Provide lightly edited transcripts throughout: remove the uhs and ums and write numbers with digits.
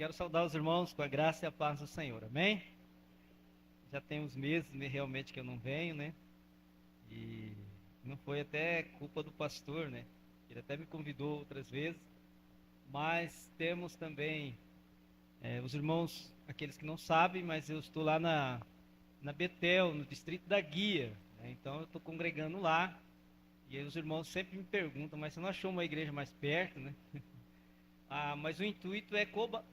Quero saudar os irmãos com a graça e a paz do Senhor, amém? Já tem uns meses realmente que eu não venho, né? E não foi até culpa do pastor, né? Ele até me convidou outras vezes, mas temos também os irmãos, aqueles que não sabem, mas eu estou lá na Betel, no distrito da Guia, né? Então eu estou congregando lá, e aí os irmãos sempre me perguntam, mas você não achou uma igreja mais perto, né? Mas o intuito é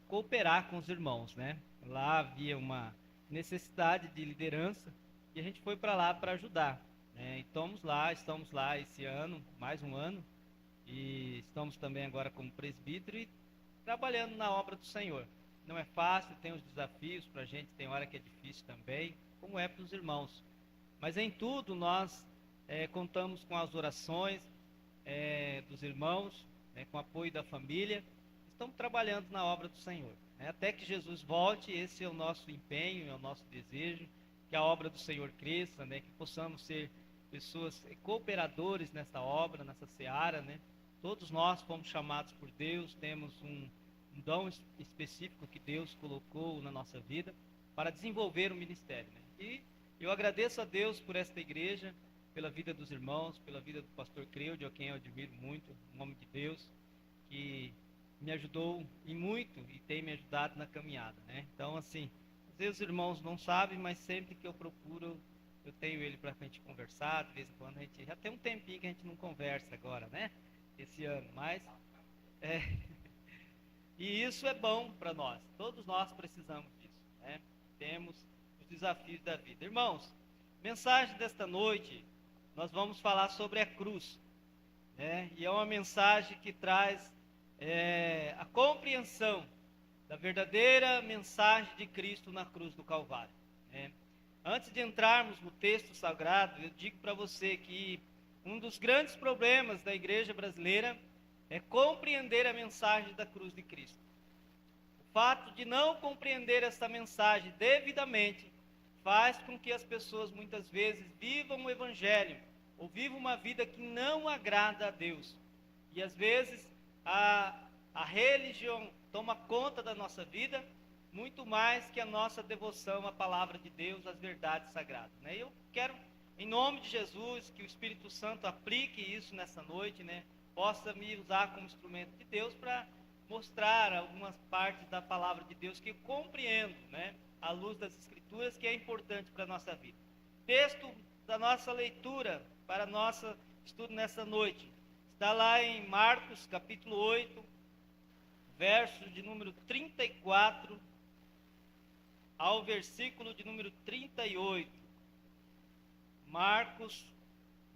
cooperar com os irmãos, né? Lá havia uma necessidade de liderança e a gente foi para lá para ajudar, né? E estamos lá esse ano, mais um ano, e estamos também agora como presbítero e trabalhando na obra do Senhor. Não é fácil, tem os desafios para a gente, tem hora que é difícil também, como é para os irmãos. Mas em tudo nós contamos com as orações dos irmãos, com o apoio da família. Estamos trabalhando na obra do Senhor, né? Até que Jesus volte, esse é o nosso empenho, é o nosso desejo, que a obra do Senhor cresça, né? Que possamos ser pessoas cooperadores nessa obra, nessa seara, né? Todos nós fomos chamados por Deus, temos um dom específico que Deus colocou na nossa vida para desenvolver o ministério, né? E eu agradeço a Deus por esta igreja, pela vida dos irmãos, pela vida do pastor Creude, a quem eu admiro muito, um homem de Deus, que me ajudou e muito e tem me ajudado na caminhada, né? Então, assim, às vezes os irmãos não sabem, mas sempre que eu procuro, eu tenho ele para a gente conversar. De vez em quando a gente já tem um tempinho que a gente não conversa agora, né? Esse ano, mas é, e isso é bom para nós. Todos nós precisamos disso, né? Temos os desafios da vida. Irmãos, mensagem desta noite, nós vamos falar sobre a cruz, né? E é uma mensagem que traz a compreensão da verdadeira mensagem de Cristo na cruz do Calvário, né? Antes de entrarmos no texto sagrado, eu digo para você que um dos grandes problemas da igreja brasileira é compreender a mensagem da cruz de Cristo. O fato de não compreender essa mensagem devidamente faz com que as pessoas muitas vezes vivam o evangelho ou vivam uma vida que não agrada a Deus. E às vezes a religião toma conta da nossa vida muito mais que a nossa devoção à palavra de Deus, às verdades sagradas, né? Eu quero, em nome de Jesus, que o Espírito Santo aplique isso nessa noite, né? Possa me usar como instrumento de Deus para mostrar algumas partes da palavra de Deus que eu compreendo, né? À luz das Escrituras, que é importante para a nossa vida. Texto da nossa leitura para nosso estudo nessa noite está lá em Marcos capítulo 8, verso de número 34 ao versículo de número 38. Marcos,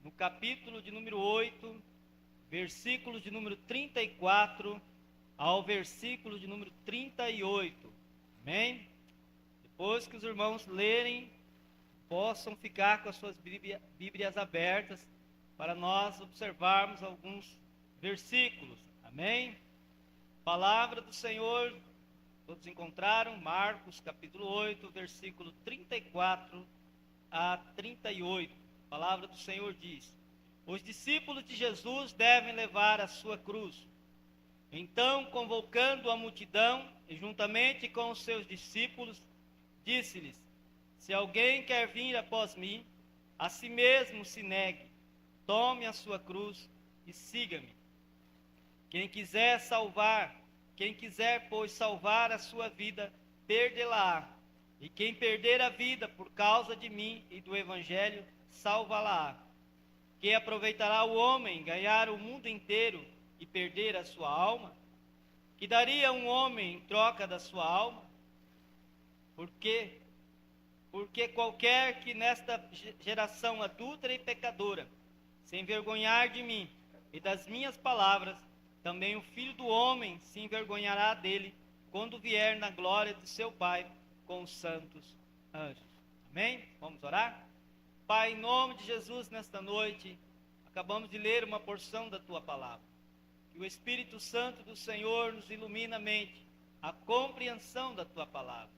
no capítulo de número 8, versículo de número 34 ao versículo de número 38. Amém? Depois que os irmãos lerem, possam ficar com as suas Bíblias abertas para nós observarmos alguns versículos. Amém? Palavra do Senhor, todos encontraram? Marcos capítulo 8, versículo 34 a 38. A palavra do Senhor diz: os discípulos de Jesus devem levar a sua cruz. Então, convocando a multidão, e juntamente com os seus discípulos, disse-lhes: se alguém quer vir após mim, a si mesmo se negue, tome a sua cruz e siga-me. Quem quiser, pois, salvar a sua vida, perdê-la-á. E quem perder a vida por causa de mim e do Evangelho, salvá-la-á. Que aproveitará o homem ganhar o mundo inteiro e perder a sua alma? Que daria um homem em troca da sua alma? Porque qualquer que nesta geração adúltera e pecadora se envergonhar de mim e das minhas palavras, também o Filho do Homem se envergonhará dele, quando vier na glória de seu Pai com os santos anjos. Amém? Vamos orar? Pai, em nome de Jesus, nesta noite, acabamos de ler uma porção da Tua palavra. Que o Espírito Santo do Senhor nos ilumine a mente, a compreensão da Tua palavra.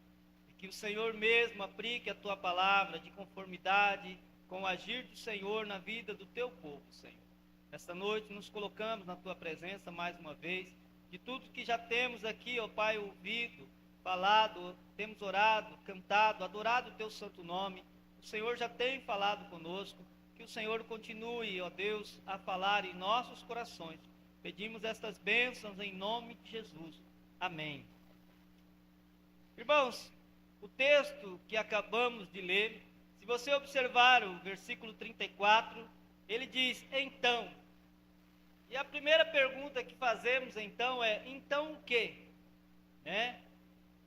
E que o Senhor mesmo aplique a Tua palavra de conformidade com o agir do Senhor na vida do Teu povo, Senhor. Esta noite nos colocamos na Tua presença mais uma vez, de tudo que já temos aqui, ó Pai, ouvido, falado, temos orado, cantado, adorado o Teu santo nome. O Senhor já tem falado conosco, que o Senhor continue, ó Deus, a falar em nossos corações. Pedimos estas bênçãos em nome de Jesus. Amém. Irmãos, o texto que acabamos de ler, se você observar o versículo 34, ele diz, então. E a primeira pergunta que fazemos então é, então o quê?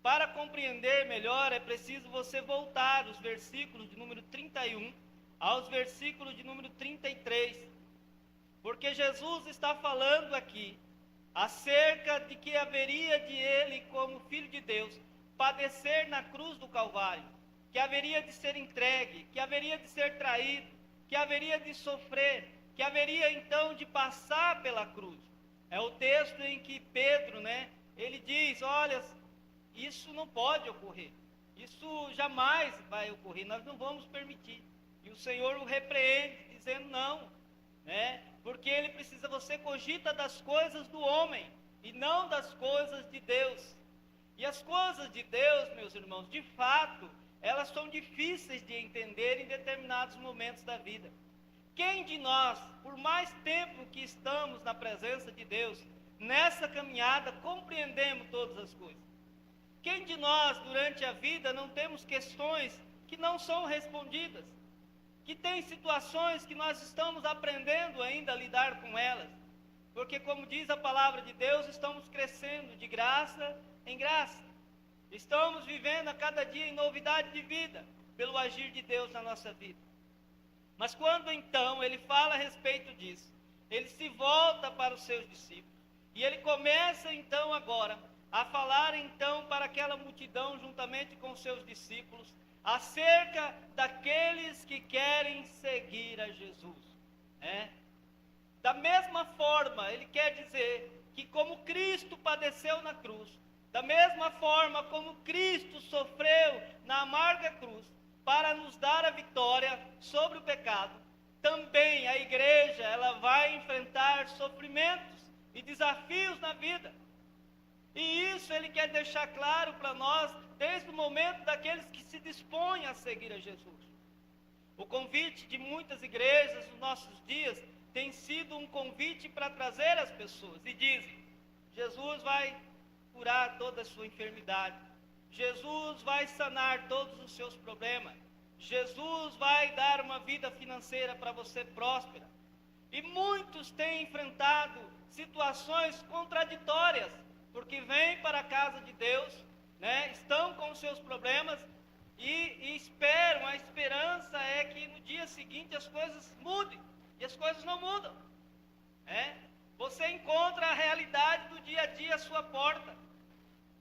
Para compreender melhor, é preciso você voltar os versículos de número 31 aos versículos de número 33. Porque Jesus está falando aqui acerca de que haveria de ele, como Filho de Deus, padecer na cruz do Calvário, que haveria de ser entregue, que haveria de ser traído, que haveria de sofrer, que haveria então de passar pela cruz. É o texto em que Pedro, ele diz, olha, isso não pode ocorrer, isso jamais vai ocorrer, nós não vamos permitir. E o Senhor o repreende, dizendo não, porque ele precisa, você cogita das coisas do homem, e não das coisas de Deus. E as coisas de Deus, meus irmãos, de fato, elas são difíceis de entender em determinados momentos da vida. Quem de nós, por mais tempo que estamos na presença de Deus, nessa caminhada, compreendemos todas as coisas? Quem de nós, durante a vida, não temos questões que não são respondidas? Que tem situações que nós estamos aprendendo ainda a lidar com elas? Porque, como diz a palavra de Deus, estamos crescendo de graça em graça. Estamos vivendo a cada dia em novidade de vida, pelo agir de Deus na nossa vida. Mas quando então ele fala a respeito disso, ele se volta para os seus discípulos, e ele começa então agora a falar então para aquela multidão, juntamente com os seus discípulos, acerca daqueles que querem seguir a Jesus. Da mesma forma, ele quer dizer que como Cristo padeceu na cruz, da mesma forma como Cristo sofreu na amarga cruz, para nos dar a vitória sobre o pecado, também a igreja, ela vai enfrentar sofrimentos e desafios na vida. E isso ele quer deixar claro para nós, desde o momento daqueles que se dispõem a seguir a Jesus. O convite de muitas igrejas nos nossos dias tem sido um convite para trazer as pessoas, e dizem, Jesus vai curar toda a sua enfermidade, Jesus vai sanar todos os seus problemas, Jesus vai dar uma vida financeira para você próspera. E muitos têm enfrentado situações contraditórias, porque vêm para a casa de Deus, estão com os seus problemas e esperam, a esperança é que no dia seguinte as coisas mudem, e as coisas não mudam. Você encontra a realidade do dia a dia à sua porta.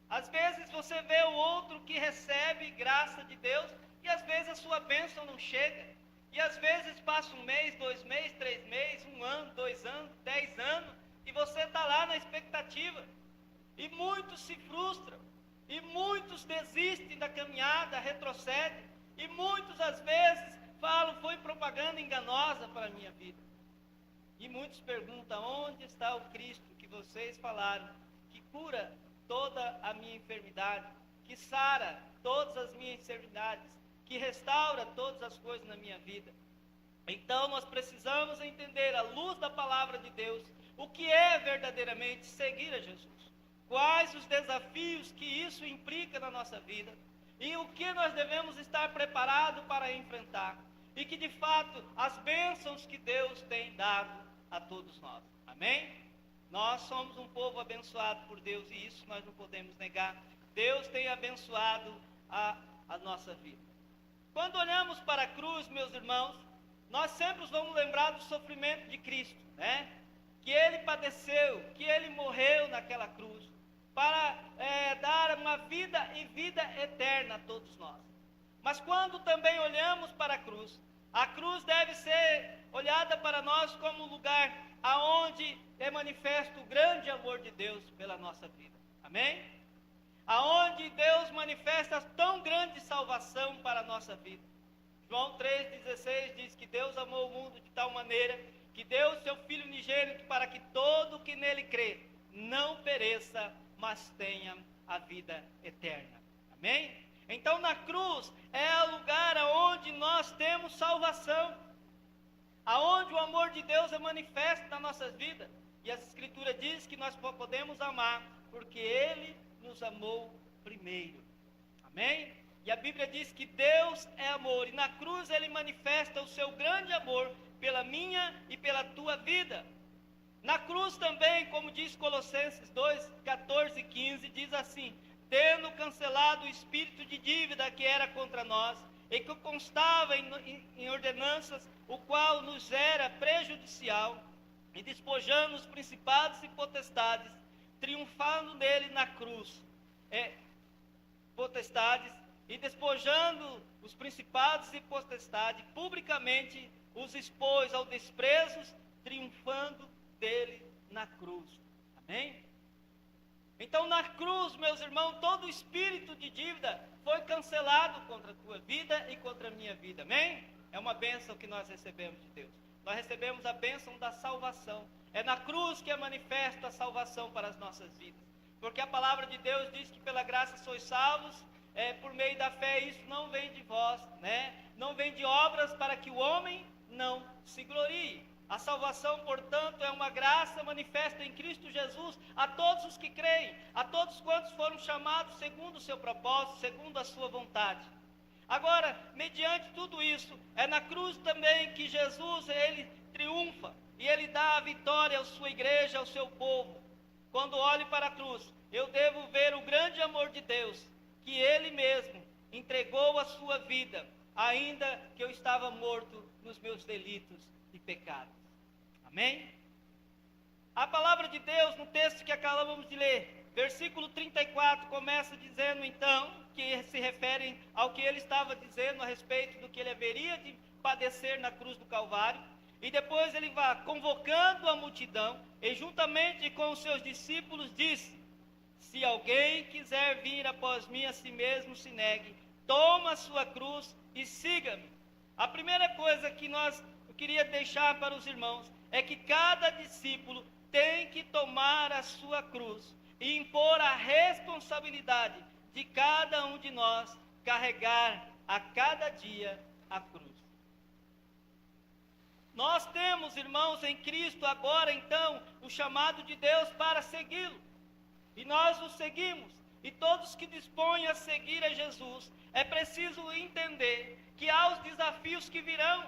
Às vezes você vê o outro que recebe graça de Deus, e às vezes a sua bênção não chega. E às vezes passa 1 mês, 2 meses, 3 meses, 1 ano, 2 anos, 10 anos, e você está lá na expectativa. E muitos se frustram, e muitos desistem da caminhada, retrocedem, e muitos às vezes falam, foi propaganda enganosa para a minha vida. E muitos perguntam, onde está o Cristo que vocês falaram, que cura toda a minha enfermidade, que sara todas as minhas enfermidades, que restaura todas as coisas na minha vida? Então nós precisamos entender, à luz da palavra de Deus, o que é verdadeiramente seguir a Jesus. Quais os desafios que isso implica na nossa vida, e o que nós devemos estar preparados para enfrentar, e que de fato as bênçãos que Deus tem dado a todos nós. Amém? Nós somos um povo abençoado por Deus, e isso nós não podemos negar. Deus tem abençoado a nossa vida. Quando olhamos para a cruz, meus irmãos, nós sempre vamos lembrar do sofrimento de Cristo, que Ele padeceu, que Ele morreu naquela cruz, para dar uma vida e vida eterna a todos nós. Mas quando também olhamos para a cruz deve ser olhada para nós como um lugar aonde é manifesto o grande amor de Deus pela nossa vida. Amém? Aonde Deus manifesta tão grande salvação para a nossa vida. João 3,16 diz que Deus amou o mundo de tal maneira que deu o seu Filho unigênito para que todo o que nele crê não pereça, mas tenha a vida eterna. Amém? Então na cruz é o lugar onde nós temos salvação, aonde o amor de Deus é manifesto nas nossas vidas. E a Escritura diz que nós podemos amar, porque Ele nos amou primeiro. Amém? E a Bíblia diz que Deus é amor, e na cruz Ele manifesta o seu grande amor pela minha e pela tua vida. Na cruz também, como diz Colossenses 2, 14 e 15, diz assim: tendo cancelado o espírito de dívida que era contra nós, e que constava em ordenanças, o qual nos era prejudicial, e despojando os principados e potestades, triunfando nele na cruz, e despojando os principados e potestades, publicamente os expôs ao desprezo, triunfando dele na cruz. Amém? Então na cruz, meus irmãos, todo espírito de dívida foi cancelado contra a tua vida e contra a minha vida. Amém? É uma bênção que nós recebemos de Deus. Nós recebemos a bênção da salvação. É na cruz que é manifesta a salvação para as nossas vidas. Porque a palavra de Deus diz que pela graça sois salvos, por meio da fé. Isso não vem de vós, né? Não vem de obras, para que o homem não se glorie. A salvação, portanto, é uma graça manifesta em Cristo Jesus a todos os que creem, a todos quantos foram chamados segundo o seu propósito, segundo a sua vontade. Agora, mediante tudo isso, é na cruz também que Jesus, ele triunfa, e ele dá a vitória à sua igreja, ao seu povo. Quando olho para a cruz, eu devo ver o grande amor de Deus, que ele mesmo entregou a sua vida, ainda que eu estava morto nos meus delitos e pecados. Amém? A palavra de Deus, no texto que acabamos de ler, versículo 34, começa dizendo então, que se referem ao que ele estava dizendo a respeito do que ele haveria de padecer na cruz do Calvário, e depois ele vai convocando a multidão, e juntamente com os seus discípulos disse: se alguém quiser vir após mim, a si mesmo se negue, toma a sua cruz e siga-me. A primeira coisa que eu queria deixar para os irmãos é que cada discípulo tem que tomar a sua cruz e impor a responsabilidade de cada um de nós carregar a cada dia a cruz. Nós temos, irmãos, em Cristo agora então o chamado de Deus para segui-lo, e nós o seguimos. E todos que dispõem a seguir a Jesus, é preciso entender que há os desafios que virão.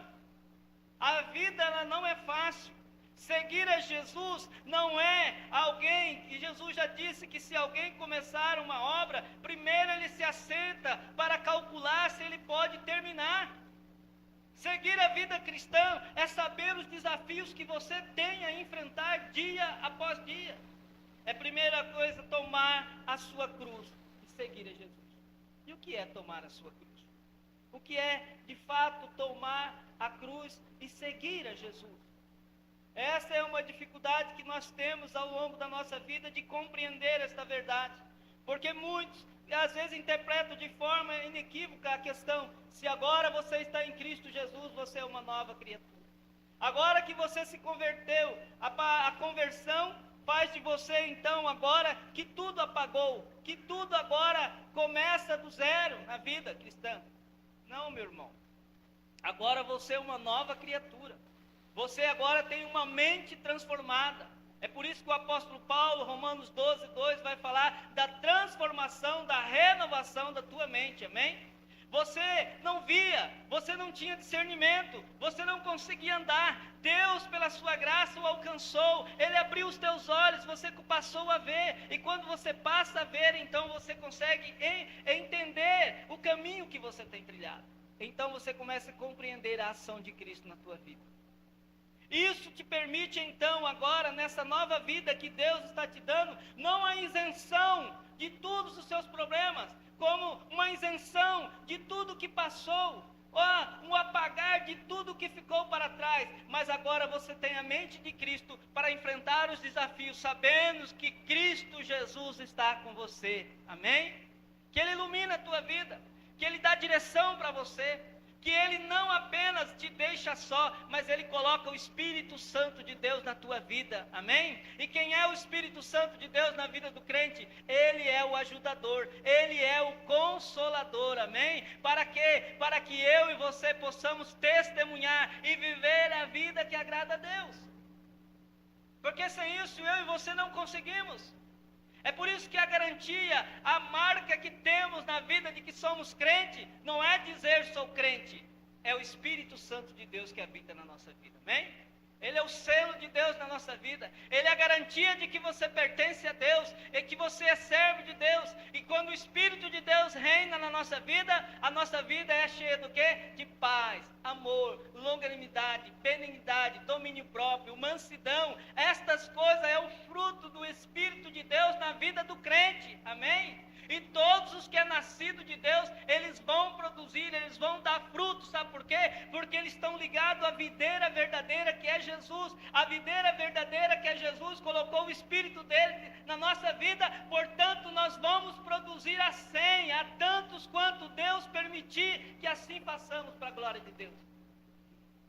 A vida ela não é fácil. Seguir a Jesus não é alguém, e Jesus já disse que se alguém começar uma obra, primeiro ele se assenta para calcular se ele pode terminar. Seguir a vida cristã é saber os desafios que você tem a enfrentar dia após dia. É a primeira coisa, tomar a sua cruz e seguir a Jesus. E o que é tomar a sua cruz? O que é, de fato, tomar a cruz e seguir a Jesus? Essa é uma dificuldade que nós temos ao longo da nossa vida de compreender esta verdade. Porque muitos, às vezes, interpretam de forma inequívoca a questão: se agora você está em Cristo Jesus, você é uma nova criatura. Agora que você se converteu, a conversão faz de você, então, agora que tudo apagou, que tudo agora começa do zero na vida cristã. Não, meu irmão. Agora você é uma nova criatura. Você agora tem uma mente transformada. É por isso que o apóstolo Paulo, Romanos 12, 2, vai falar da transformação, da renovação da tua mente. Amém? Você não via, você não tinha discernimento, você não conseguia andar. Deus, pela sua graça, o alcançou. Ele abriu os teus olhos, você passou a ver. E quando você passa a ver, então você consegue entender o caminho que você tem trilhado. Então você começa a compreender a ação de Cristo na tua vida. Isso te permite então agora, nessa nova vida que Deus está te dando, não a isenção de todos os seus problemas, como uma isenção de tudo que passou, um apagar de tudo que ficou para trás, mas agora você tem a mente de Cristo para enfrentar os desafios, sabendo que Cristo Jesus está com você. Amém? Que Ele ilumina a tua vida, que Ele dá direção para você. que Ele não apenas te deixa só, mas Ele coloca o Espírito Santo de Deus na tua vida, amém? E quem é o Espírito Santo de Deus na vida do crente? Ele é o ajudador, Ele é o consolador, amém? Para quê? Para que eu e você possamos testemunhar e viver a vida que agrada a Deus. Porque sem isso eu e você não conseguimos. É por isso que a garantia, a marca que temos na vida de que somos crente, não é dizer sou crente, é o Espírito Santo de Deus que habita na nossa vida, amém? Ele é o selo de Deus na nossa vida, Ele é a garantia de que você pertence a Deus, e que você é servo de Deus, e quando o Espírito de Deus reina na nossa vida, a nossa vida é cheia do quê? De paz, amor, longanimidade, benignidade, domínio próprio, mansidão. Estas coisas é o fruto do Espírito de Deus na vida do crente, amém? E todos os que é nascido de Deus, eles vão produzir, eles vão dar fruto, sabe por quê? Porque eles estão ligados à videira verdadeira que é Jesus. A videira verdadeira que é Jesus colocou o Espírito dele na nossa vida, portanto nós vamos produzir a 100, a tantos quanto Deus permitir que assim façamos para a glória de Deus.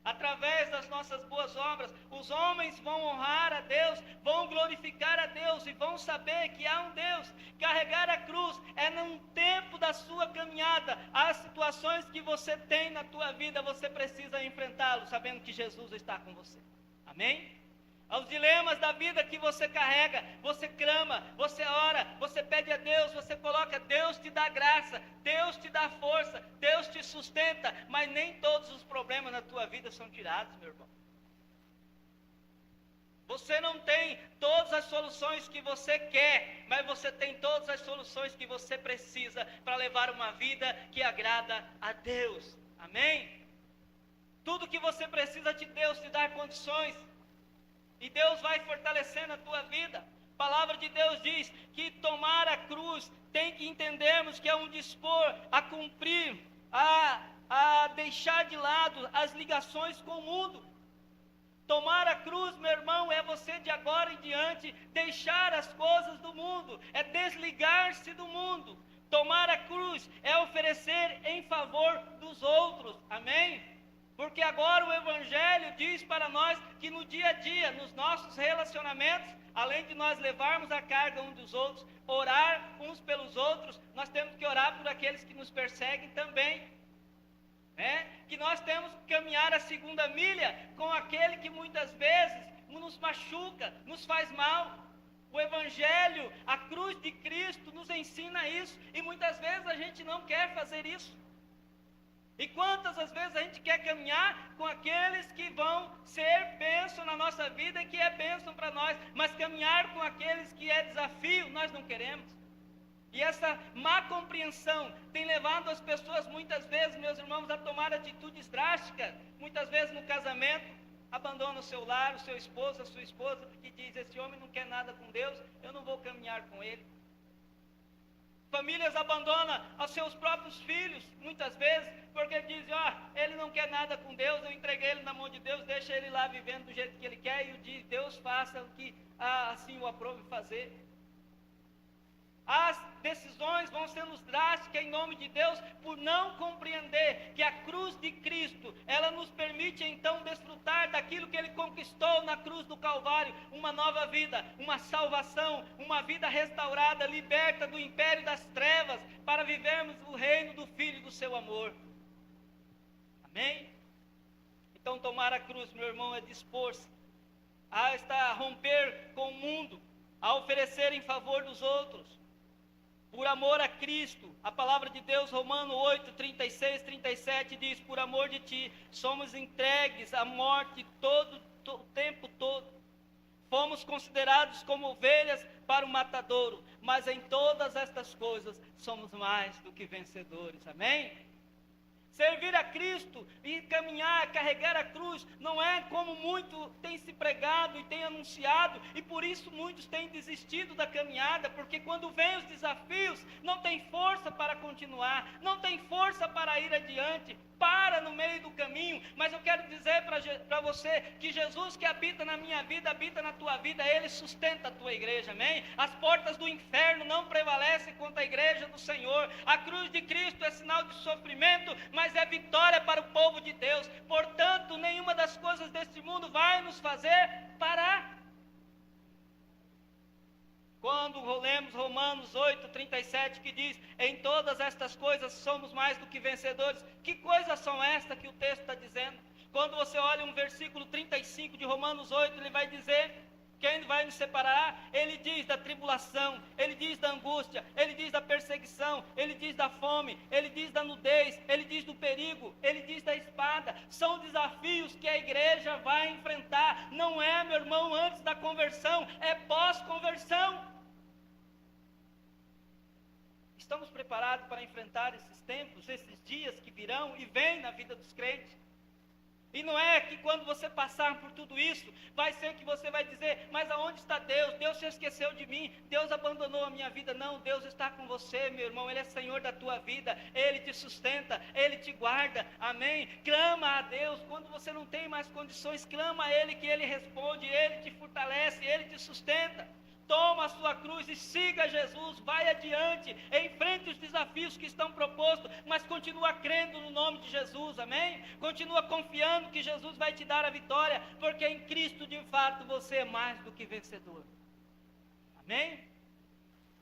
Através das nossas boas obras, os homens vão honrar a Deus, vão glorificar a Deus e vão saber que há um Deus. Carregar a cruz é num tempo da sua caminhada. As situações que você tem na tua vida, você precisa enfrentá-lo, sabendo que Jesus está com você. Amém? Aos dilemas da vida que você carrega, você clama, você ora, você pede a Deus, você coloca, Deus te dá graça, Deus te dá força, Deus te sustenta, mas nem todos os problemas na tua vida são tirados, meu irmão. Você não tem todas as soluções que você quer, mas você tem todas as soluções que você precisa para levar uma vida que agrada a Deus. Amém? Tudo que você precisa de Deus te dar condições. E Deus vai fortalecendo a tua vida. A palavra de Deus diz que tomar a cruz tem que entendermos que é um dispor a cumprir, a deixar de lado as ligações com o mundo. Tomar a cruz, meu irmão, é você de agora em diante deixar as coisas do mundo, é desligar-se do mundo. Tomar a cruz é oferecer em favor dos outros, amém? Porque agora o Evangelho diz para nós que no dia a dia, nos nossos relacionamentos, além de nós levarmos a carga uns dos outros, orar uns pelos outros, nós temos que orar por aqueles que nos perseguem também. Que nós temos que caminhar a segunda milha com aquele que muitas vezes nos machuca, nos faz mal. O Evangelho, a cruz de Cristo nos ensina isso, e muitas vezes a gente não quer fazer isso. E quantas as vezes a gente quer caminhar com aqueles que vão ser bênção na nossa vida e que é bênção para nós, mas caminhar com aqueles que é desafio, nós não queremos. E essa má compreensão tem levado as pessoas muitas vezes, meus irmãos, a tomar atitudes drásticas. Muitas vezes no casamento, abandona o seu lar, o seu esposo, a sua esposa, porque diz, esse homem não quer nada com Deus, eu não vou caminhar com ele. Famílias abandonam os seus próprios filhos, muitas vezes, porque dizem, ele não quer nada com Deus, eu entreguei ele na mão de Deus, deixa ele lá vivendo do jeito que ele quer, e o dia Deus faça o que assim o aprove fazer. As decisões vão sendo drásticas em nome de Deus, por não compreender que a cruz de Cristo, ela nos permite então desfrutar daquilo que Ele conquistou na cruz do Calvário, uma nova vida, uma salvação, uma vida restaurada, liberta do império das trevas, para vivermos o reino do Filho e do seu amor. Amém? Então tomar a cruz, meu irmão, é dispor-se a romper com o mundo, a oferecer em favor dos outros. Por amor a Cristo, a palavra de Deus, Romanos 8, 36, 37, diz, por amor de ti, somos entregues à morte o tempo todo. Fomos considerados como ovelhas para o matadouro, mas em todas estas coisas somos mais do que vencedores. Amém? Servir a Cristo e caminhar, carregar a cruz, não é como muito tem se pregado e tem anunciado, e por isso muitos têm desistido da caminhada, porque quando vêm os desafios, não tem força para continuar, não tem força para ir adiante, para no meio do caminho. Mas eu quero dizer para você que Jesus que habita na minha vida, habita na tua vida, Ele sustenta a tua igreja, amém? As portas do inferno não prevalecem contra a igreja do Senhor. A cruz de Cristo é sinal de sofrimento, mas é vitória para o povo de Deus. Portanto, nenhuma das coisas deste mundo vai nos fazer parar. Quando lemos Romanos 8:37, que diz: em todas estas coisas somos mais do que vencedores. Que coisas são estas que o texto está dizendo? Quando você olha um versículo 35 de Romanos 8, ele vai dizer: quem vai nos separar? Ele diz da tribulação, ele diz da angústia, ele diz da perseguição, ele diz da fome, ele diz da nudez, ele diz do perigo, ele diz da espada. São desafios que a igreja vai enfrentar. Não é, meu irmão, antes da conversão, é pós-conversão. Estamos preparados para enfrentar esses tempos, esses dias que virão e vêm na vida dos crentes? E não é que quando você passar por tudo isso, vai ser que você vai dizer: mas aonde está Deus? Deus se esqueceu de mim, Deus abandonou a minha vida. Não, Deus está com você, meu irmão. Ele é Senhor da tua vida, Ele te sustenta, Ele te guarda, amém? Clama a Deus, quando você não tem mais condições, clama a Ele, que Ele responde, Ele te fortalece, Ele te sustenta. Toma a sua cruz e siga Jesus, vai adiante, enfrente os desafios que estão propostos, mas continua crendo no nome de Jesus, amém? Continua confiando que Jesus vai te dar a vitória, porque em Cristo de fato você é mais do que vencedor, amém?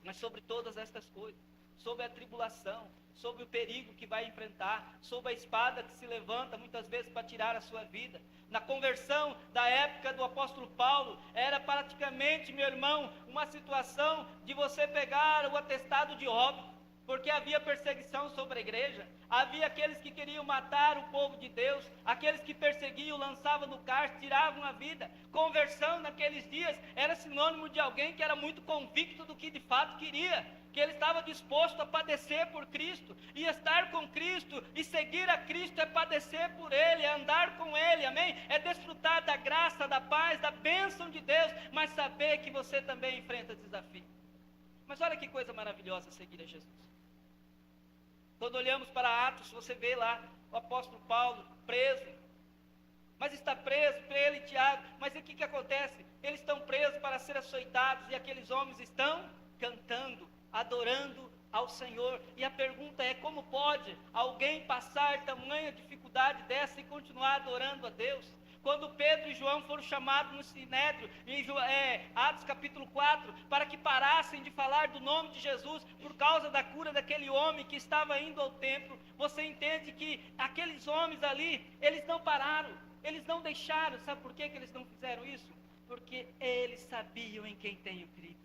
Mas sobre todas estas coisas, sobre a tribulação, sobre o perigo que vai enfrentar, sobre a espada que se levanta muitas vezes para tirar a sua vida. Na conversão da época do apóstolo Paulo, era praticamente, meu irmão, uma situação de você pegar o atestado de óbito, porque havia perseguição sobre a igreja, havia aqueles que queriam matar o povo de Deus, aqueles que perseguiam, lançavam no cárcere, tiravam a vida. Conversão naqueles dias era sinônimo de alguém que era muito convicto do que de fato queria, que ele estava disposto a padecer por Cristo, e estar com Cristo e seguir a Cristo é padecer por Ele, é andar com Ele, amém? É desfrutar da graça, da paz, da bênção de Deus, mas saber que você também enfrenta desafio. Mas olha que coisa maravilhosa seguir a Jesus. Quando olhamos para Atos, você vê lá o apóstolo Paulo preso, mas está preso, ele e Tiago, mas o que acontece? Eles estão presos para ser açoitados, e aqueles homens estão cantando, adorando ao Senhor. E a pergunta é: como pode alguém passar tamanha dificuldade dessa e continuar adorando a Deus? Quando Pedro e João foram chamados no Sinédrio, em Atos capítulo 4, para que parassem de falar do nome de Jesus, por causa da cura daquele homem que estava indo ao templo, você entende que aqueles homens ali, eles não pararam, eles não deixaram. Sabe por que eles não fizeram isso? Porque eles sabiam em quem tenho crido.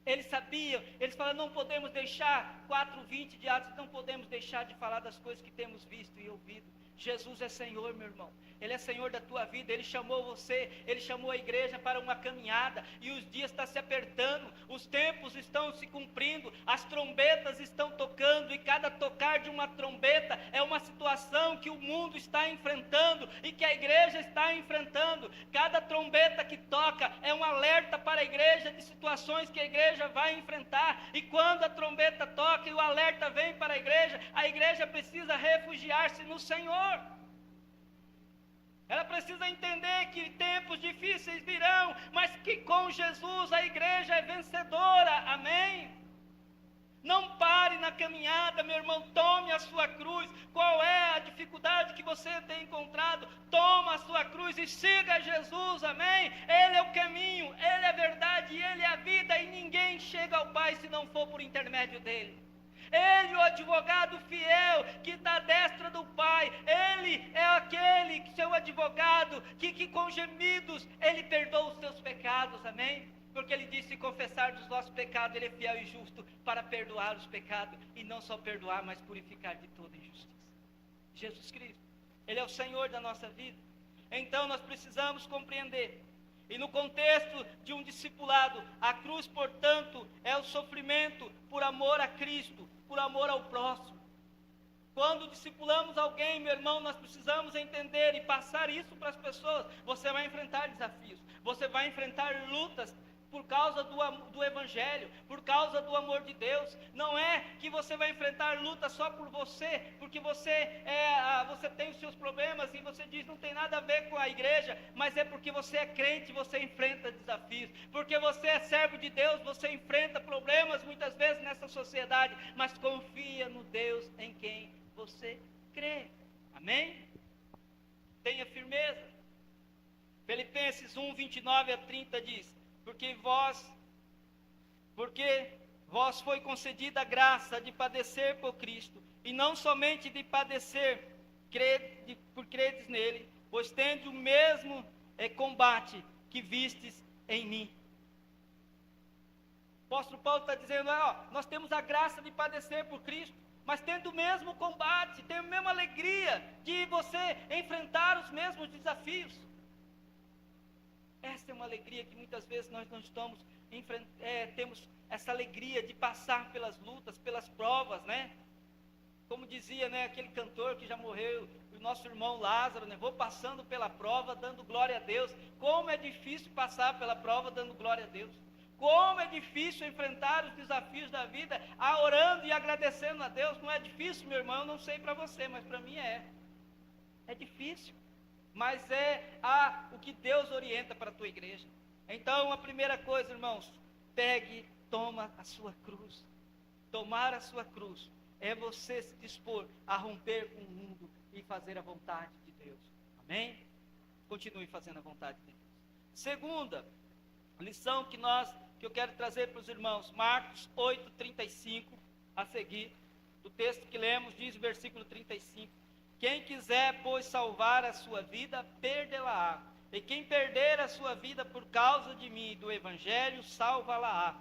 Eles sabiam, eles falaram: não podemos deixar, 4:20 de Atos, não podemos deixar de falar das coisas que temos visto e ouvido. Jesus é Senhor, meu irmão. Ele é Senhor da tua vida. Ele chamou você, Ele chamou a igreja para uma caminhada, e os dias estão se apertando, os tempos estão se cumprindo, as trombetas estão tocando, e cada tocar de uma trombeta é uma situação que o mundo está enfrentando e que a igreja está enfrentando. Cada trombeta que toca é um alerta para a igreja de situações que a igreja vai enfrentar, e quando a trombeta toca e o alerta vem para a igreja precisa refugiar-se no Senhor. Ela precisa entender que tempos difíceis virão, mas que com Jesus a igreja é vencedora, amém? Não pare na caminhada, meu irmão, tome a sua cruz. Qual é a dificuldade que você tem encontrado? Toma a sua cruz e siga Jesus, amém? Ele é o caminho, Ele é a verdade, Ele é a vida, e ninguém chega ao Pai se não for por intermédio dEle. Ele, o advogado fiel, que está à destra do Pai, Ele é aquele, seu advogado, que com gemidos, Ele perdoa os seus pecados, amém? Porque Ele disse: se confessar dos vossos pecados, Ele é fiel e justo para perdoar os pecados, e não só perdoar, mas purificar de toda injustiça. Jesus Cristo, Ele é o Senhor da nossa vida. Então nós precisamos compreender. E no contexto de um discipulado, a cruz, portanto, é o sofrimento por amor a Cristo, por amor ao próximo. Quando discipulamos alguém, meu irmão, nós precisamos entender e passar isso para as pessoas. Você vai enfrentar desafios, você vai enfrentar lutas por causa do Evangelho, por causa do amor de Deus. Não é que você vai enfrentar luta só por você, porque você tem os seus problemas e você diz: não tem nada a ver com a igreja, mas é porque você é crente, você enfrenta desafios, porque você é servo de Deus, você enfrenta problemas muitas vezes nessa sociedade, mas confia no Deus em quem você crê. Amém? Tenha firmeza. Filipenses 1, 29 a 30 diz: Porque vós foi concedida a graça de padecer por Cristo, e não somente de padecer por credes nele, pois tende o mesmo combate que vistes em mim. O apóstolo Paulo está dizendo, nós temos a graça de padecer por Cristo, mas tendo o mesmo combate, tendo a mesma alegria de você enfrentar os mesmos desafios. Essa é uma alegria que muitas vezes nós não estamos temos essa alegria de passar pelas lutas, pelas provas, né? Como dizia, né, aquele cantor que já morreu, o nosso irmão Lázaro, né? Vou passando pela prova, dando glória a Deus. Como é difícil passar pela prova, dando glória a Deus. Como é difícil enfrentar os desafios da vida, orando e agradecendo a Deus. Não é difícil, meu irmão, eu não sei para você, mas para mim é. É difícil, mas o que Deus orienta para a tua igreja. Então, a primeira coisa, irmãos, toma a sua cruz. Tomar a sua cruz é você se dispor a romper com o mundo e fazer a vontade de Deus. Amém? Continue fazendo a vontade de Deus. Segunda lição que eu quero trazer para os irmãos, Marcos 8, 35, a seguir, do texto que lemos, diz o versículo 35, quem quiser, pois, salvar a sua vida, perdê-la-á. E quem perder a sua vida por causa de mim e do Evangelho, salva-la-á.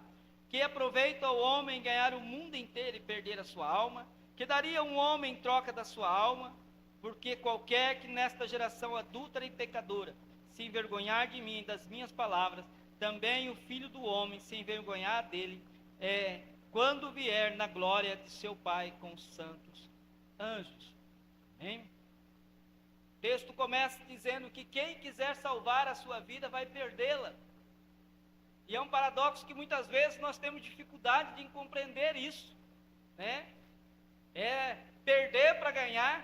Que aproveita o homem ganhar o mundo inteiro e perder a sua alma? Que daria um homem em troca da sua alma? Porque qualquer que nesta geração adúltera e pecadora se envergonhar de mim e das minhas palavras, também o Filho do Homem se envergonhar dele, quando vier na glória de seu Pai com os santos anjos. Amém? O texto começa dizendo que quem quiser salvar a sua vida vai perdê-la. E é um paradoxo que muitas vezes nós temos dificuldade de compreender isso, né? É perder para ganhar.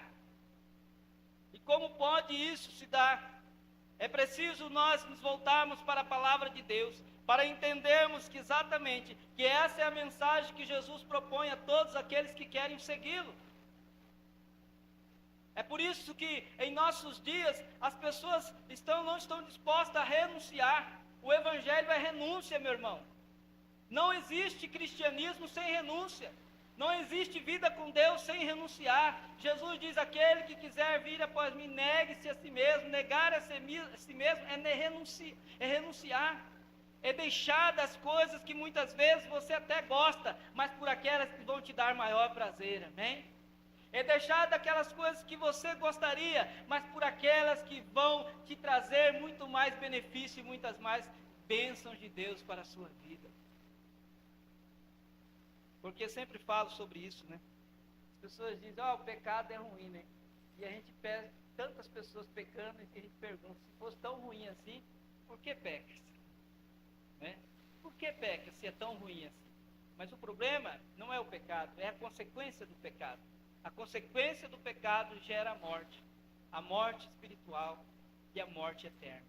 E como pode isso se dar? É preciso nós nos voltarmos para a palavra de Deus, para entendermos que exatamente que essa é a mensagem que Jesus propõe a todos aqueles que querem segui-lo. É por isso que em nossos dias as pessoas não estão dispostas a renunciar. O Evangelho é renúncia, meu irmão. Não existe cristianismo sem renúncia. Não existe vida com Deus sem renunciar. Jesus diz, aquele que quiser vir após mim, negue-se a si mesmo. Negar a si mesmo é renunciar. É deixar das coisas que muitas vezes você até gosta, mas por aquelas que vão te dar maior prazer, amém? É deixar daquelas coisas que você gostaria, mas por aquelas que vão te trazer muito mais benefício e muitas mais bênçãos de Deus para a sua vida. Porque eu sempre falo sobre isso, né? As pessoas dizem, o pecado é ruim, né? E a gente pega tantas pessoas pecando e a gente pergunta, se fosse tão ruim assim, por que pecas? Né? Por que pecas se é tão ruim assim? Mas o problema não é o pecado, é a consequência do pecado. A consequência do pecado gera a morte espiritual e a morte eterna.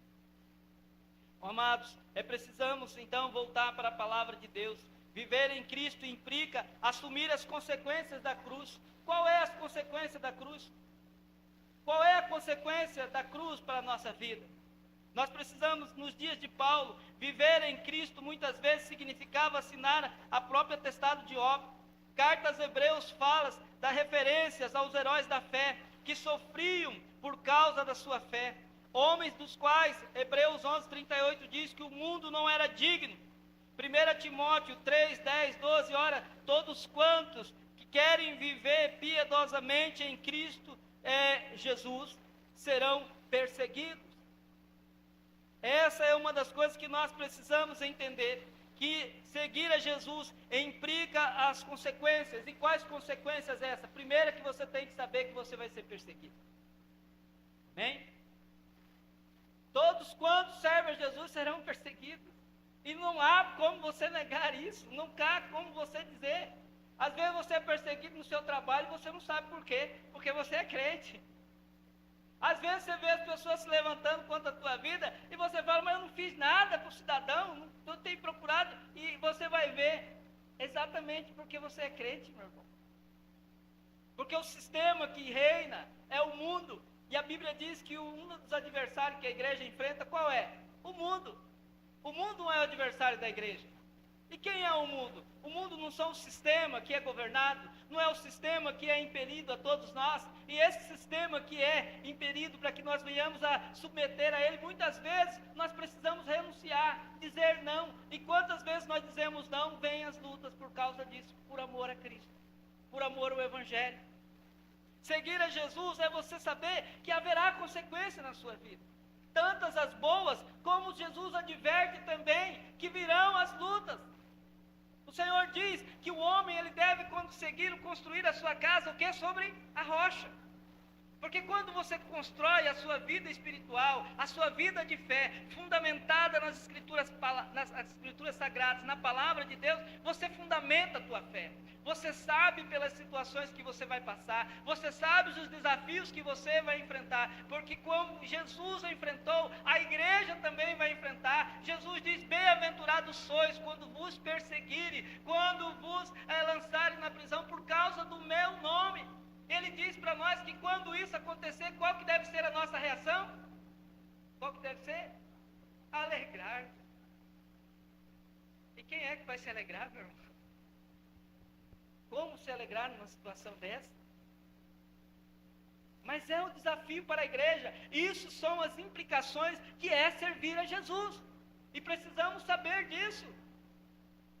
Amados, precisamos então voltar para a palavra de Deus. Viver em Cristo implica assumir as consequências da cruz. Qual é a consequência da cruz? Qual é a consequência da cruz para a nossa vida? Nós precisamos, nos dias de Paulo, viver em Cristo muitas vezes significava assinar a própria atestado de óbito. Cartas Hebreus falam das referências aos heróis da fé, que sofriam por causa da sua fé. Homens dos quais, Hebreus 11, 38 diz que o mundo não era digno. 1 Timóteo 3, 10, 12, ora, todos quantos que querem viver piedosamente em Cristo Jesus, serão perseguidos. Essa é uma das coisas que nós precisamos entender, que seguir a Jesus implica as consequências. E quais consequências é essa? Primeira, que você tem que saber que você vai ser perseguido. Amém? Todos quantos servem a Jesus serão perseguidos. E não há como você negar isso, não há como você dizer. Às vezes você é perseguido no seu trabalho e você não sabe por quê, porque você é crente. Às vezes você vê as pessoas se levantando contra a tua vida e você fala, mas eu não fiz nada para o cidadão, não tenho procurado. E você vai ver, exatamente porque você é crente, meu irmão. Porque o sistema que reina é o mundo. E a Bíblia diz que um dos adversários que a igreja enfrenta, qual é? O mundo. O mundo não é o adversário da igreja. E quem é o mundo? O mundo não são o sistema que é governado, não é o sistema que é impelido a todos nós. E esse sistema que é impelido para que nós venhamos a submeter a ele, muitas vezes nós precisamos renunciar, dizer não. E quantas vezes nós dizemos não, vêm as lutas por causa disso, por amor a Cristo, por amor ao Evangelho. Seguir a Jesus é você saber que haverá consequência na sua vida. Tantas as boas, como Jesus adverte também, que virão as lutas. O Senhor diz que o homem ele deve conseguir construir a sua casa, o que? Sobre a rocha. Porque quando você constrói a sua vida espiritual, a sua vida de fé, fundamentada nas escrituras sagradas, na palavra de Deus, você fundamenta a tua fé. Você sabe pelas situações que você vai passar, você sabe os desafios que você vai enfrentar, porque como Jesus enfrentou, a igreja também vai enfrentar. Jesus diz: bem-aventurados sois quando vos perseguirem, quando vos lançarem na prisão por causa do meu nome. Ele diz para nós que quando isso acontecer, qual que deve ser a nossa reação? Qual que deve ser? Alegrar. E quem é que vai se alegrar, meu irmão? Como se alegrar numa situação dessa? Mas é um desafio para a igreja. Isso são as implicações que é servir a Jesus. E precisamos saber disso.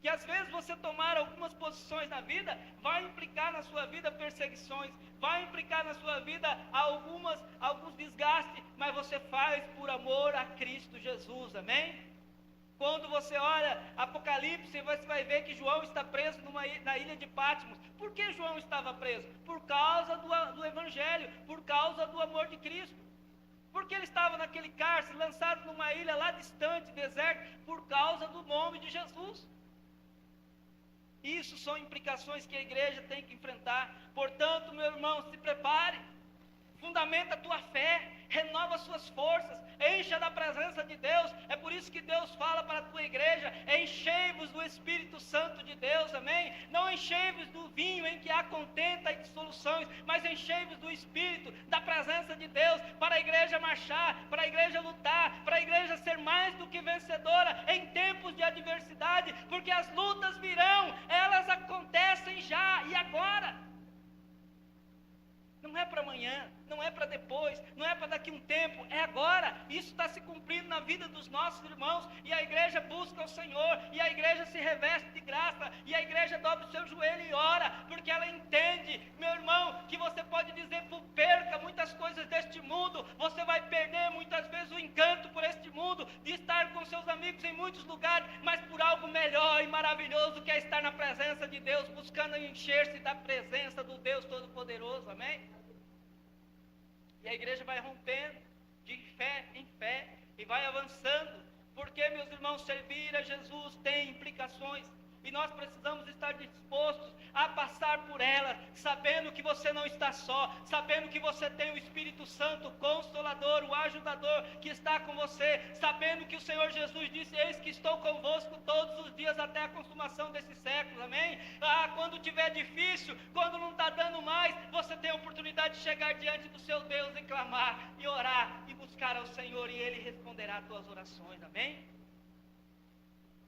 Que às vezes você tomar algumas posições na vida, vai implicar na sua vida perseguições, vai implicar na sua vida alguns desgastes, mas você faz por amor a Cristo Jesus, amém? Quando você olha Apocalipse, você vai ver que João está preso na ilha de Patmos. Por que João estava preso? Por causa do Evangelho, por causa do amor de Cristo. Porque ele estava naquele cárcere, lançado numa ilha lá distante, deserto, por causa do nome de Jesus. Isso são implicações que a igreja tem que enfrentar. Portanto, meu irmão, se prepare, fundamenta a tua fé, renova as suas forças, encha da presença de Deus. É por isso que Deus fala para a tua igreja: enchei-vos do Espírito Santo de Deus, amém? Não enchei-vos do vinho em que há contenta e dissoluções, mas enchei-vos do Espírito, da presença de Deus, para a igreja marchar, para a igreja lutar, para a igreja ser mais do que vencedora em tempos de adversidade, porque as lutas virão, elas acontecem já e agora. Não é para amanhã, não é para depois, não é para daqui a um tempo, é agora. Isso está se cumprindo na vida dos nossos irmãos, e a igreja busca o Senhor, e a igreja se reveste de graça, e a igreja dobra o seu joelho e ora, porque ela entende, meu irmão, que você pode dizer: perca muitas coisas deste mundo, você vai perder muitas vezes o encanto por este mundo, de estar com seus amigos em muitos lugares, mas por algo melhor e maravilhoso, que é estar na presença de Deus, buscando encher-se da presença do Deus Todo-Poderoso, amém? E a igreja vai rompendo de fé em fé e vai avançando, porque, meus irmãos, servir a Jesus tem implicações, e nós precisamos estar dispostos a passar por elas, sabendo que você não está só, sabendo que você tem o Espírito Santo, o Consolador, o Ajudador, que está com você, sabendo que o Senhor Jesus disse: eis que estou convosco todos os dias até a consumação desse século, amém? Quando tiver difícil, quando não está dando mais, você tem a oportunidade de chegar diante do seu Deus e clamar, e orar, e buscar ao Senhor, e Ele responderá às tuas orações, amém?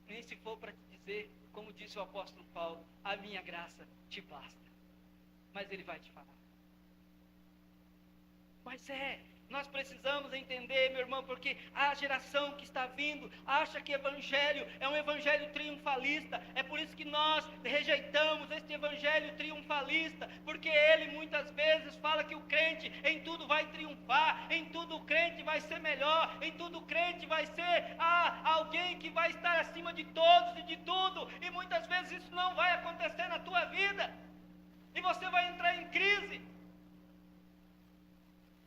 Nem se for para te dizer, como disse o apóstolo Paulo: a minha graça te basta. Mas ele vai te falar. Mas nós precisamos entender, meu irmão, porque a geração que está vindo acha que evangelho é um evangelho triunfalista. É por isso que nós rejeitamos este evangelho triunfalista, porque ele muitas vezes fala que o crente em tudo vai triunfar, em tudo o crente vai ser melhor, em tudo o crente vai ser alguém que vai estar acima de todos e de tudo, e muitas vezes isso não vai acontecer na tua vida, e você vai entrar em crise.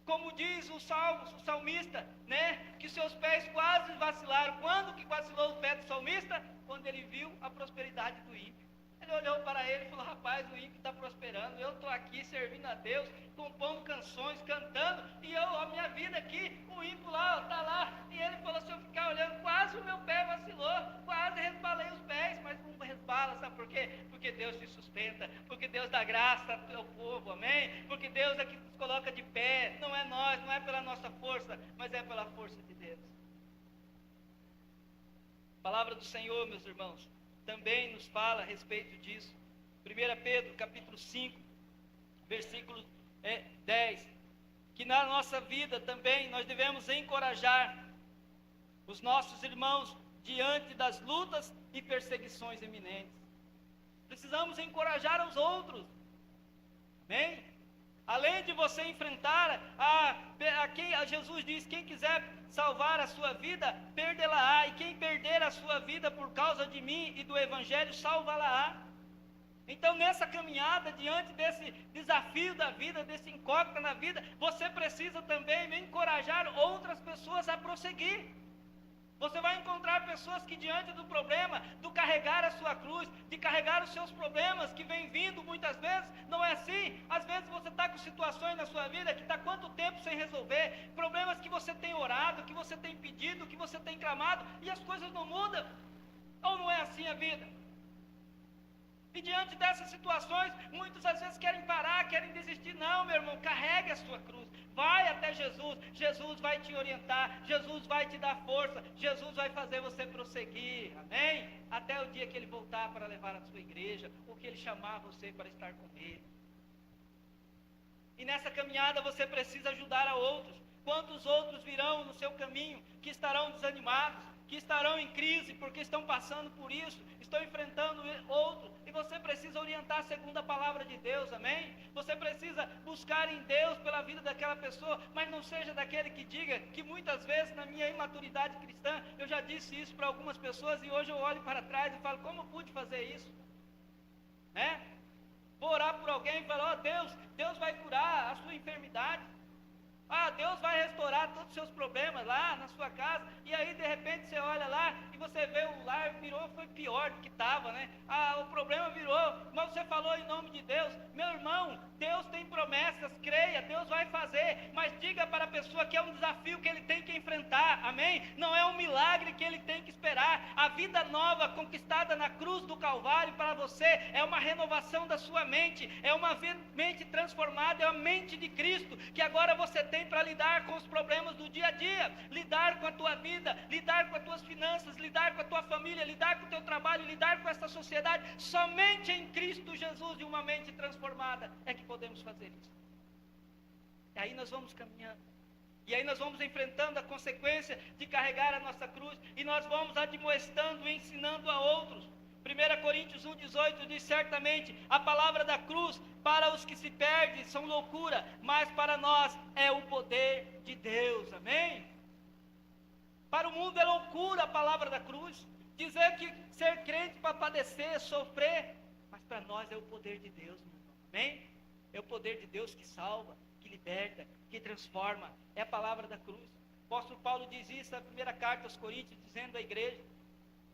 Como diz o salmista, né? Que seus pés quase vacilaram. Quando que vacilou o pé do salmista? Quando ele viu a prosperidade do ímpio. ele olhou para ele e falou: rapaz, o ímpio está prosperando, eu estou aqui servindo a Deus, compondo canções, cantando, e a minha vida aqui, o ímpio lá, está lá. E ele falou: se eu ficar olhando, quase o meu pé vacilou, quase resbalei os pés, mas não resbala, sabe por quê? Porque Deus te sustenta, porque Deus dá graça ao povo, amém? Porque Deus é que nos coloca de pé, não é nós, não é pela nossa força, mas é pela força de Deus. A palavra do Senhor, meus irmãos, também nos fala a respeito disso. 1 Pedro, capítulo 5, versículo 10, que na nossa vida também nós devemos encorajar os nossos irmãos diante das lutas e perseguições iminentes. Precisamos encorajar os outros, amém? Além de você enfrentar Jesus diz: quem quiser salvar a sua vida, perdê-la-á, e quem perder a sua vida por causa de mim e do Evangelho, salva-la-á. Então, nessa caminhada, diante desse desafio da vida, desse incógnito na vida, você precisa também encorajar outras pessoas a prosseguir. Você vai encontrar pessoas que diante do problema, do carregar a sua cruz, de carregar os seus problemas que vem vindo muitas vezes, não é assim. Às vezes você está com situações na sua vida que está quanto tempo sem resolver, problemas que você tem orado, que você tem pedido, que você tem clamado, e as coisas não mudam. Ou não é assim a vida? E diante dessas situações, muitos às vezes querem parar, querem desistir. Não, meu irmão, carregue a sua cruz, vai até Jesus, Jesus vai te orientar, Jesus vai te dar força, Jesus vai fazer você prosseguir, amém? Até o dia que Ele voltar para levar a sua igreja, ou que Ele chamar você para estar com Ele. E nessa caminhada você precisa ajudar a outros. Quantos outros virão no seu caminho, que estarão desanimados, que estarão em crise, porque estão passando por isso, estão enfrentando outro, e você precisa orientar segundo a palavra de Deus, amém? Você precisa buscar em Deus pela vida daquela pessoa, mas não seja daquele que diga, que muitas vezes na minha imaturidade cristã, eu já disse isso para algumas pessoas, e hoje eu olho para trás e falo: como eu pude fazer isso? Né? Vou orar por alguém e falar: Deus vai curar a sua enfermidade, Deus vai restaurar todos os seus problemas lá na sua casa, e aí de repente você olha lá e você vê o lar virou, foi pior do que estava, né? O problema virou, mas você falou em nome de Deus. Meu irmão, Deus tem promessas, creia, Deus vai fazer, mas diga para a pessoa que é um desafio que ele tem que enfrentar, amém? Não é um milagre que ele tem que esperar. A vida nova conquistada na cruz do Calvário para você é uma renovação da sua mente, é uma mente transformada, é a mente de Cristo, que agora você tem para lidar com os problemas do dia a dia, lidar com a tua vida, lidar com as tuas finanças, lidar com a tua família, lidar com o teu trabalho, lidar com essa sociedade. Somente em Cristo Jesus e uma mente transformada é que podemos fazer isso. E aí nós vamos caminhando, e aí nós vamos enfrentando a consequência de carregar a nossa cruz, e nós vamos admoestando e ensinando a outros. 1 Coríntios 1,18 diz: certamente a palavra da cruz para os que se perdem são loucura, mas para nós é o poder de Deus, amém? Para o mundo é loucura a palavra da cruz, dizer que ser crente para padecer, sofrer, mas para nós é o poder de Deus, meu irmão, amém? É o poder de Deus que salva, que liberta, que transforma, é a palavra da cruz. O apóstolo Paulo diz isso na primeira carta aos Coríntios, dizendo à igreja,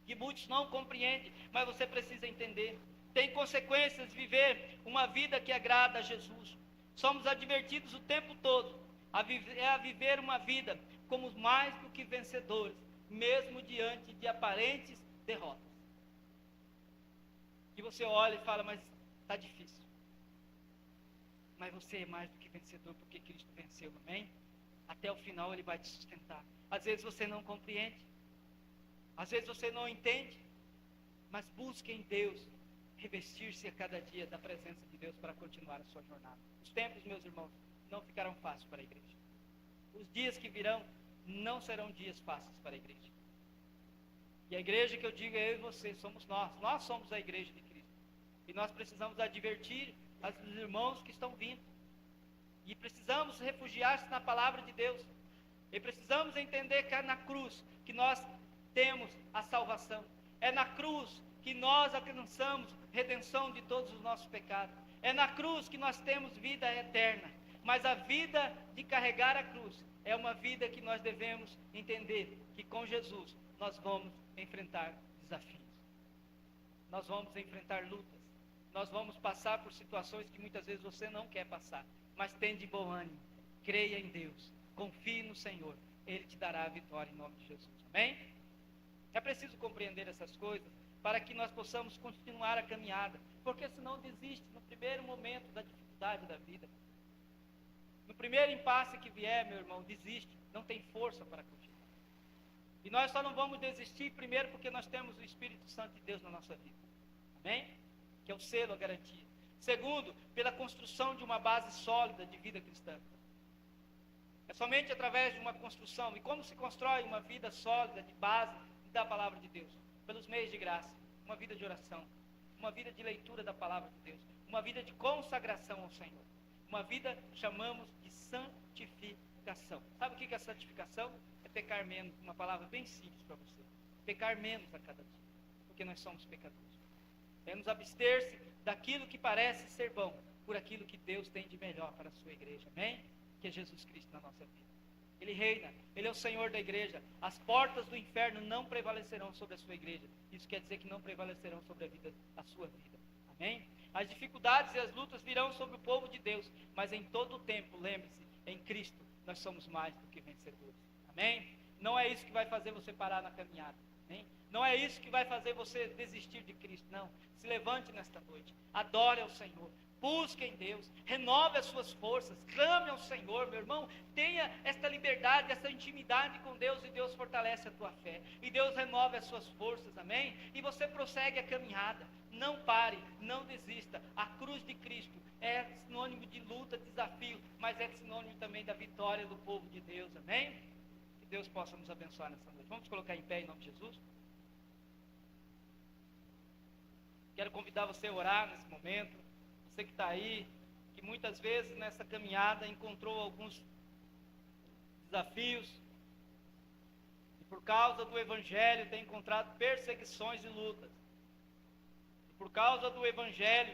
que muitos não compreendem, mas você precisa entender. Tem consequências viver uma vida que agrada a Jesus. Somos advertidos o tempo todo a viver uma vida como mais do que vencedores, mesmo diante de aparentes derrotas. E você olha e fala: mas está difícil. Mas você é mais do que vencedor, porque Cristo venceu, amém? Até o final Ele vai te sustentar. Às vezes você não compreende, às vezes você não entende, mas busque em Deus revestir-se a cada dia da presença de Deus para continuar a sua jornada. Os tempos, meus irmãos, não ficarão fáceis para a igreja. Os dias que virão não serão dias fáceis para a igreja. E a igreja que eu digo é eu e você, somos nós somos a igreja de Cristo. E nós precisamos advertir os irmãos que estão vindo. E precisamos refugiar-se na palavra de Deus. E precisamos entender que é na cruz que nós temos a salvação. É na cruz que nós alcançamos redenção de todos os nossos pecados. É na cruz que nós temos vida eterna. Mas a vida de carregar a cruz é uma vida que nós devemos entender que com Jesus nós vamos enfrentar desafios. Nós vamos enfrentar lutas. nós vamos passar por situações que muitas vezes você não quer passar, mas tenha de bom ânimo, creia em Deus, confie no Senhor, Ele te dará a vitória em nome de Jesus, amém? É preciso compreender essas coisas para que nós possamos continuar a caminhada, porque senão desiste no primeiro momento da dificuldade da vida. No primeiro impasse que vier, meu irmão, desiste, não tem força para continuar. E nós só não vamos desistir, primeiro, porque nós temos o Espírito Santo de Deus na nossa vida, amém? Que é o selo, a garantia. Segundo, pela construção de uma base sólida de vida cristã. É somente através de uma construção. E como se constrói uma vida sólida de base da palavra de Deus? Pelos meios de graça, uma vida de oração, uma vida de leitura da palavra de Deus, uma vida de consagração ao Senhor, uma vida chamamos de santificação. Sabe o que é santificação? É pecar menos, uma palavra bem simples para você. Pecar menos a cada dia, porque nós somos pecadores. É nos abster-se daquilo que parece ser bom, por aquilo que Deus tem de melhor para a sua igreja, amém? Que é Jesus Cristo na nossa vida. Ele reina, Ele é o Senhor da igreja. As portas do inferno não prevalecerão sobre a sua igreja. Isso quer dizer que não prevalecerão sobre a sua vida, amém? As dificuldades e as lutas virão sobre o povo de Deus, mas em todo o tempo, lembre-se, em Cristo nós somos mais do que vencedores, amém? Não é isso que vai fazer você parar na caminhada, amém? Não é isso que vai fazer você desistir de Cristo, não. Se levante nesta noite, adore ao Senhor, busque em Deus, renove as suas forças, clame ao Senhor, meu irmão, tenha esta liberdade, essa intimidade com Deus, e Deus fortalece a tua fé, e Deus renova as suas forças, amém? E você prossegue a caminhada, não pare, não desista. A cruz de Cristo é sinônimo de luta, desafio, mas é sinônimo também da vitória do povo de Deus, amém? Que Deus possa nos abençoar nessa noite. Vamos colocar em pé em nome de Jesus? Quero convidar você a orar nesse momento. Você que está aí, que muitas vezes nessa caminhada encontrou alguns desafios, e por causa do Evangelho tem encontrado perseguições e lutas. E por causa do Evangelho,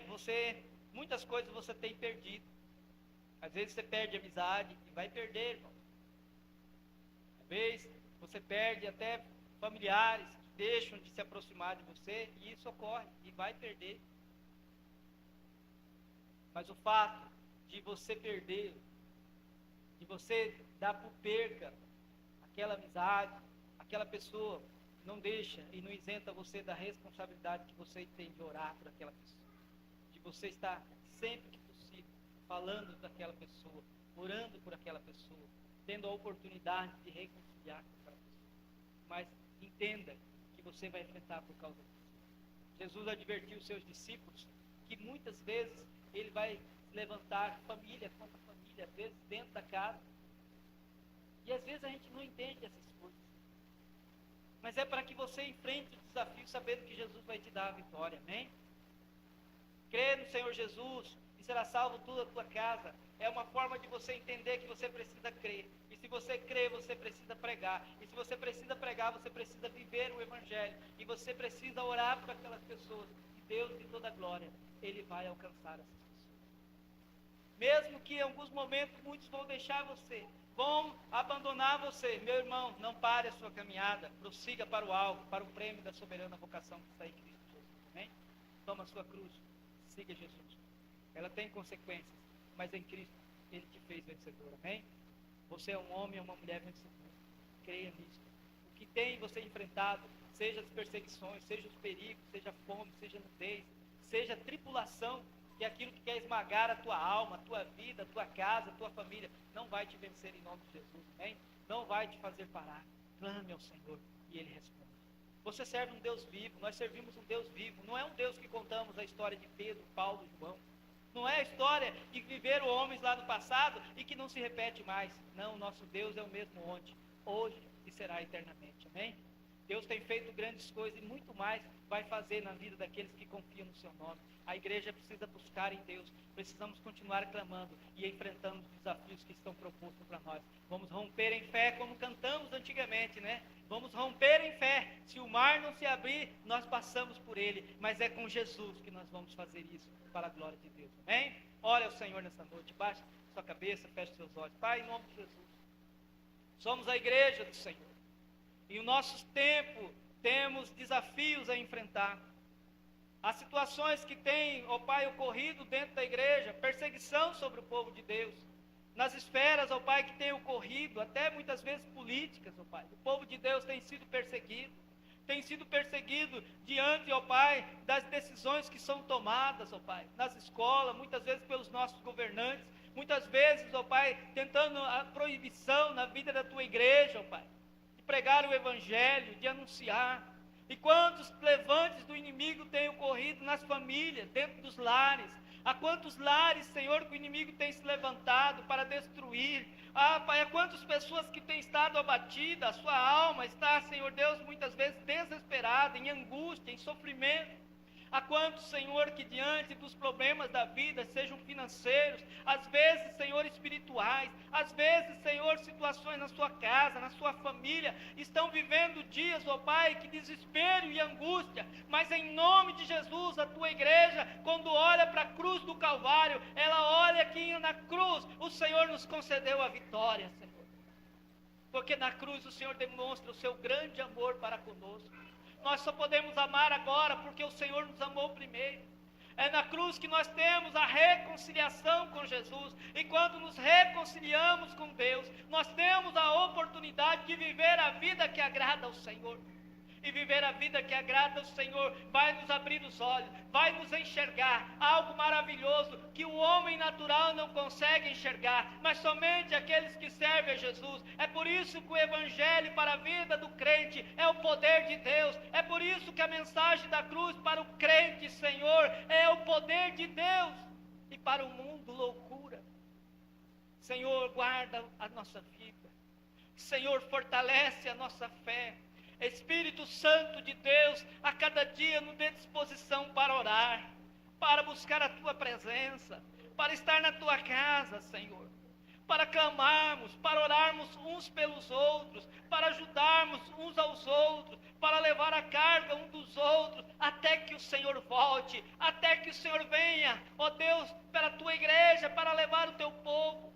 muitas coisas você tem perdido. Às vezes você perde amizade, e vai perder, irmão. Às vezes você perde até familiares que deixam de se aproximar de você, e isso ocorre, e vai perder. Mas o fato de você perder, de você dar por perca aquela amizade, aquela pessoa, não deixa e não isenta você da responsabilidade que você tem de orar por aquela pessoa. De você estar sempre que possível falando daquela pessoa, orando por aquela pessoa, tendo a oportunidade de reconciliar com aquela pessoa. Mas entenda que você vai enfrentar por causa disso. Jesus advertiu os seus discípulos que muitas vezes Ele vai levantar família contra família, às vezes dentro da casa. E às vezes a gente não entende essas coisas. Mas é para que você enfrente o desafio sabendo que Jesus vai te dar a vitória, amém? Crê no Senhor Jesus e será salvo toda a tua casa. É uma forma de você entender que você precisa crer. E se você crê, você precisa pregar. E se você precisa pregar, você precisa viver o Evangelho. E você precisa orar por aquelas pessoas. E Deus de toda glória, Ele vai alcançar essas pessoas. Mesmo que em alguns momentos muitos vão deixar você, vão abandonar você, meu irmão, não pare a sua caminhada, prossiga para o alvo, para o prêmio da soberana vocação que está em Cristo Jesus, amém? Toma a sua cruz, siga Jesus. Ela tem consequências, mas em Cristo Ele te fez vencedor, amém? Você é um homem ou uma mulher vencedor, creia nisso. O que tem você enfrentado, seja as perseguições, seja os perigos, seja a fome, seja a nudez, seja a tribulação, que é aquilo que quer esmagar a tua alma, a tua vida, a tua casa, a tua família, não vai te vencer em nome de Jesus, amém? Não vai te fazer parar. Clame ao Senhor e Ele responde. Você serve um Deus vivo, nós servimos um Deus vivo, não é um Deus que contamos a história de Pedro, Paulo, João. Não é a história de viver homens lá no passado e que não se repete mais. Não, nosso Deus é o mesmo ontem, hoje e será eternamente, amém? Deus tem feito grandes coisas e muito mais vai fazer na vida daqueles que confiam no seu nome. A igreja precisa buscar em Deus, precisamos continuar clamando e enfrentando os desafios que estão propostos para nós. Vamos romper em fé como cantamos antigamente, né? Vamos romper em fé. Se o mar não se abrir, nós passamos por ele, mas é com Jesus que nós vamos fazer isso para a glória de Deus, amém? Olha ao Senhor nessa noite, baixe sua cabeça, feche seus olhos. Pai, em nome de Jesus, somos a igreja do Senhor. E o nosso tempo temos desafios a enfrentar. As situações que têm, ó Pai, ocorrido dentro da igreja, perseguição sobre o povo de Deus. Nas esferas, ó Pai, que tem ocorrido, até muitas vezes políticas, ó Pai. O povo de Deus tem sido perseguido. Tem sido perseguido diante, ó Pai, das decisões que são tomadas, ó Pai, nas escolas, muitas vezes pelos nossos governantes, muitas vezes, ó Pai, tentando a proibição na vida da tua igreja, ó Pai, de pregar o evangelho, de anunciar. E quantos levantes do inimigo têm ocorrido nas famílias, dentro dos lares? Há quantos lares, Senhor, que o inimigo tem se levantado para destruir? Pai, há quantas pessoas que têm estado abatidas, a sua alma está, Senhor Deus, muitas vezes desesperada, em angústia, em sofrimento. Há quantos, Senhor, que diante dos problemas da vida, sejam financeiros, às vezes, Senhor, espirituais, às vezes, Senhor, situações na sua casa, na sua família, estão vivendo dias, ó Pai, que desespero e angústia, mas em nome de Jesus, a tua igreja, quando olha para a cruz do Calvário, ela olha que na cruz o Senhor nos concedeu a vitória, Senhor. Porque na cruz o Senhor demonstra o seu grande amor para conosco. Nós só podemos amar agora porque o Senhor nos amou primeiro. É na cruz que nós temos a reconciliação com Jesus. E quando nos reconciliamos com Deus, nós temos a oportunidade de viver a vida que agrada ao Senhor. E viver a vida que agrada ao Senhor vai nos abrir os olhos, vai nos enxergar algo maravilhoso que o homem natural não consegue enxergar, mas somente aqueles que servem a Jesus. É por isso que o evangelho para a vida do crente é o poder de Deus. É por isso que a mensagem da cruz para o crente, Senhor, é o poder de Deus, e para o mundo loucura. Senhor, guarda a nossa vida. Senhor, fortalece a nossa fé. Espírito Santo de Deus, a cada dia nos dê disposição para orar, para buscar a tua presença, para estar na tua casa, Senhor, para clamarmos, para orarmos uns pelos outros, para ajudarmos uns aos outros, para levar a carga um dos outros, até que o Senhor volte, até que o Senhor venha, ó Deus, pela tua igreja, para levar o teu povo.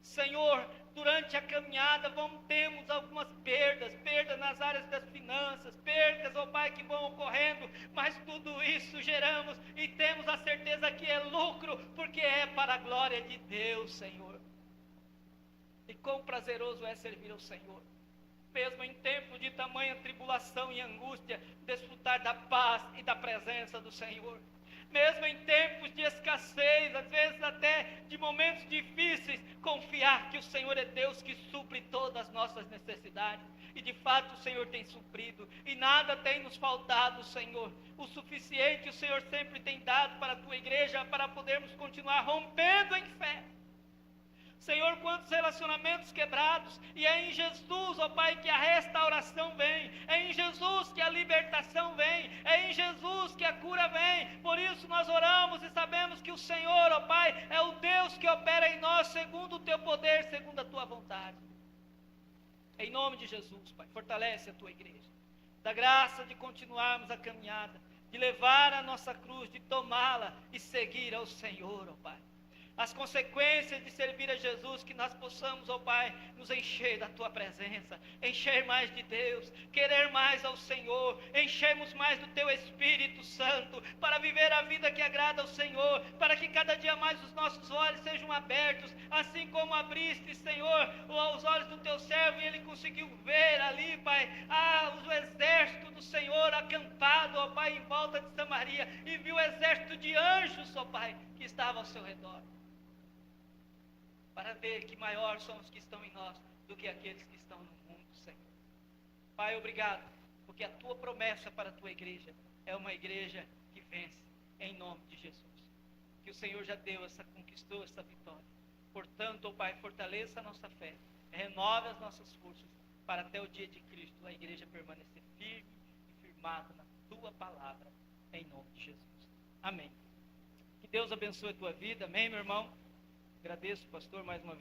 Senhor, durante a caminhada temos algumas perdas nas áreas das finanças, perdas, ó Pai, que vão ocorrendo, mas tudo isso geramos e temos a certeza que é lucro, porque é para a glória de Deus, Senhor. E quão prazeroso é servir ao Senhor, mesmo em tempos de tamanha tribulação e angústia, desfrutar da paz e da presença do Senhor. Mesmo em tempos de escassez, às vezes até de momentos difíceis, confiar que o Senhor é Deus que supre todas as nossas necessidades. E de fato o Senhor tem suprido, e nada tem nos faltado, Senhor. O suficiente o Senhor sempre tem dado para a tua igreja, para podermos continuar rompendo em fé. Senhor, quantos relacionamentos quebrados, e é em Jesus, ó Pai, que a restauração vem, é em Jesus que a libertação vem, é em Jesus que a cura vem. Por isso nós oramos e sabemos que o Senhor, ó Pai, é o Deus que opera em nós segundo o teu poder, segundo a tua vontade. Em nome de Jesus, Pai, fortalece a tua igreja, dá graça de continuarmos a caminhada, de levar a nossa cruz, de tomá-la e seguir ao Senhor, ó Pai. As consequências de servir a Jesus, que nós possamos, ó Pai, nos encher da tua presença, encher mais de Deus, querer mais ao Senhor, enchermos mais do teu Espírito Santo, para viver a vida que agrada ao Senhor, para que cada dia mais os nossos olhos sejam abertos, assim como abriste, Senhor, os olhos do teu servo, e ele conseguiu ver ali, Pai, o exército do Senhor acampado, ó Pai, em volta de Samaria, e viu o exército de anjos, ó Pai, que estava ao seu redor, para ver que maior são os que estão em nós do que aqueles que estão no mundo, Senhor. Pai, obrigado, porque a tua promessa para a tua igreja é uma igreja que vence, em nome de Jesus. Que o Senhor já deu, conquistou essa vitória. Portanto, ó Pai, fortaleça a nossa fé, renove as nossas forças, para até o dia de Cristo a igreja permanecer firme e firmada na tua palavra, em nome de Jesus. Amém. Que Deus abençoe a tua vida, amém, meu irmão? Agradeço, pastor, mais uma vez.